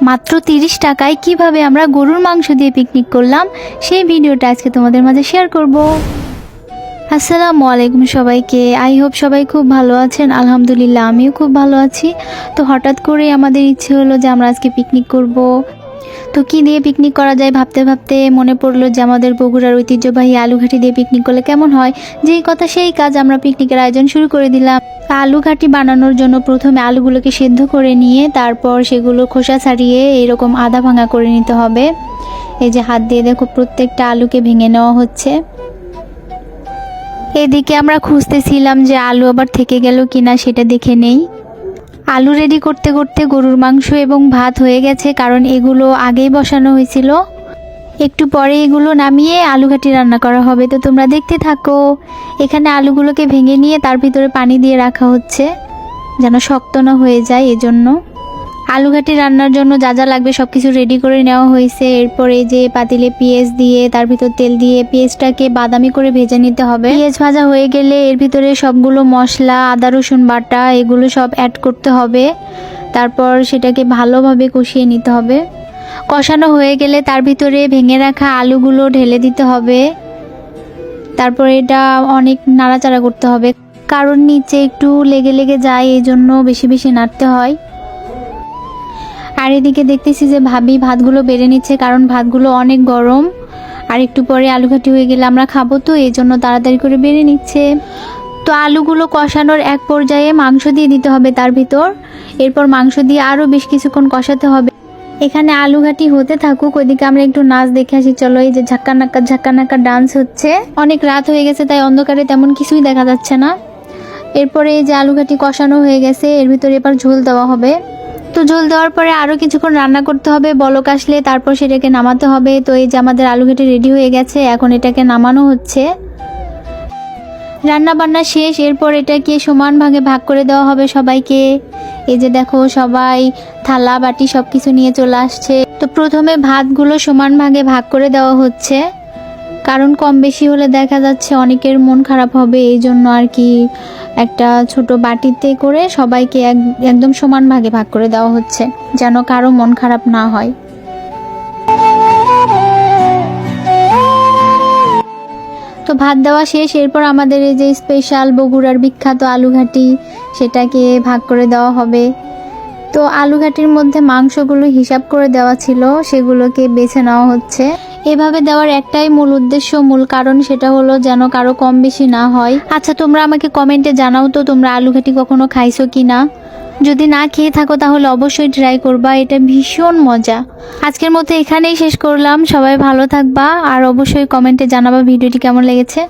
মাত্র 30 টাকায় কিভাবে আমরা গরুর মাংস দিয়ে পিকনিক করলাম সেই ভিডিওটা আজকে তোমাদের মাঝে শেয়ার করব। আসসালামু আলাইকুম সবাইকে। আই হোপ সবাই খুব ভালো আছেন। আলহামদুলিল্লাহ আমিও খুব ভালো আছি। তো হঠাৎ করে আমাদের ইচ্ছে হলো যে আমরা আজকে পিকনিক করব। তো কী দিয়ে পিকনিক করা যায় ভাবতে ভাবতে মনে পড়লো যে আমাদের বগুড়ার ঐতিহ্যবাহী আলুঘাটি দিয়ে পিকনিক করলে কেমন হয়। যেই কথা সেই কাজ, আমরা পিকনিকের আয়োজন শুরু করে দিলাম। আলুঘাটি বানানোর জন্য প্রথমে আলুগুলোকে সেদ্ধ করে নিয়ে তারপর সেগুলো খোসা ছাড়িয়ে এরকম আধা ভাঙা করে নিতে হবে। এই যে হাত দিয়ে দেখো প্রত্যেকটা আলুকে ভেঙে নেওয়া হচ্ছে। এদিকে আমরা খুঁজতেছিলাম যে আলু আবার থেকে গেল কিনা সেটা দেখে নেই। আলু রেডি করতে করতে গরুর মাংস এবং ভাত হয়ে গেছে, কারণ এগুলো আগেই বসানো হয়েছিল। একটু পরে এগুলো নামিয়ে আলুঘাটি রান্না করা হবে। তো তোমরা দেখতে থাকো। এখানে আলুগুলোকে ভেঙে নিয়ে তার ভিতরে পানি দিয়ে রাখা হচ্ছে যেন শক্ত না হয়ে যায়। এজন্য আলুঘাটি রান্নার জন্য যা যা লাগবে সব কিছু রেডি করে নেওয়া হয়েছে। এরপরে যে পাতিলে পেঁয়াজ দিয়ে তার ভিতর তেল দিয়ে পেঁয়াজটাকে বাদামি করে ভেজে নিতে হবে। পেঁয়াজ ভাজা হয়ে গেলে এর ভিতরে সবগুলো মশলা, আদা রসুন বাটা এগুলো সব অ্যাড করতে হবে। তারপর সেটাকে ভালোভাবে কষিয়ে নিতে হবে। কষানো হয়ে গেলে তার ভিতরে ভেঙে রাখা আলুগুলো ঢেলে দিতে হবে। তারপর এটা অনেক নাড়াচাড়া করতে হবে, কারণ নিচে একটু লেগে লেগে যায়, এই জন্য বেশি বেশি নাড়তে হয়। আর এদিকে দেখতেছি যে ভাবি ভাতগুলো বেড়ে নিচ্ছে, কারণ ভাতগুলো অনেক গরম। আর একটু পরে আলুঘাটি হয়ে গেলে আমরা খাবো, তো এই জন্য তাড়াতাড়ি করে বেড়ে নিচ্ছে। তো আলুগুলো কষানোর এক পর্যায়ে মাংস দিয়ে দিতে হবে তার ভিতর। এরপর মাংস দিয়ে আরও বেশ কিছুক্ষণ কষাতে হবে। এখানে আলুঘাটি হতে থাকুক, ওইদিকে আমরা একটু নাচ দেখে আসি। চলো, এই যে ঝাক্কা নাক্কা ডান্স হচ্ছে। অনেক রাত হয়ে গেছে তাই অন্ধকারে তেমন কিছুই দেখা যাচ্ছে না। এরপরে এই যে আলুঘাটি কষানো হয়ে গেছে, এর ভিতরে এবার ঝোল দেওয়া হবে। তো ঝোল দেওয়ার পরে আরও কিছুক্ষণ রান্না করতে হবে। বলক আসলে তারপর সেটাকে নামাতে হবে। তো এই যে আমাদের আলুঘাটি রেডি হয়ে গেছে, এখন এটাকে নামানো হচ্ছে। রান্না বান্না শেষ। এরপর এটাকে সমান ভাগে ভাগ করে দেওয়া হবে সবাইকে। এই যে দেখো সবাই থালা বাটি সব কিছু নিয়ে চলে আসছে। তো প্রথমে ভাতগুলো সমান ভাগে ভাগ করে দেওয়া হচ্ছে, কারণ কম বেশি হলে দেখা যাচ্ছে অনেকের মন খারাপ হবে। এই জন্য আর কি একটা ছোট বাটিতে করে সবাইকে একদম সমান ভাগে ভাগ করে দেওয়া হচ্ছে, যেন কারো মন খারাপ না হয়। তো ভাত দেওয়া শেষ। এরপর আমাদের এই যে স্পেশাল বগুড়ার বিখ্যাত আলুঘাটি, সেটাকে ভাগ করে দেওয়া হবে। তো আলুঘাটির মধ্যে মাংসগুলো হিসাব করে দেওয়া ছিল, সেগুলোকে বেছে নেওয়া হচ্ছে। এভাবে দেওয়ার একটাই মূল উদ্দেশ্য, মূল কারণ, সেটা হলো যেন কারো কম বেশি না হয়। আচ্ছা, তোমরা আমাকে কমেন্টে জানাও তো তোমরা আলুঘাটি কখনো খাইছো কি না। যদি না খেয়ে থাকো তাহলে অবশ্যই ট্রাই করবা, এটা ভীষণ মজা। আজকের মতো এখানেই শেষ করলাম। সবাই ভালো থাকবা আর অবশ্যই কমেন্টে জানাবা ভিডিওটি কেমন লেগেছে।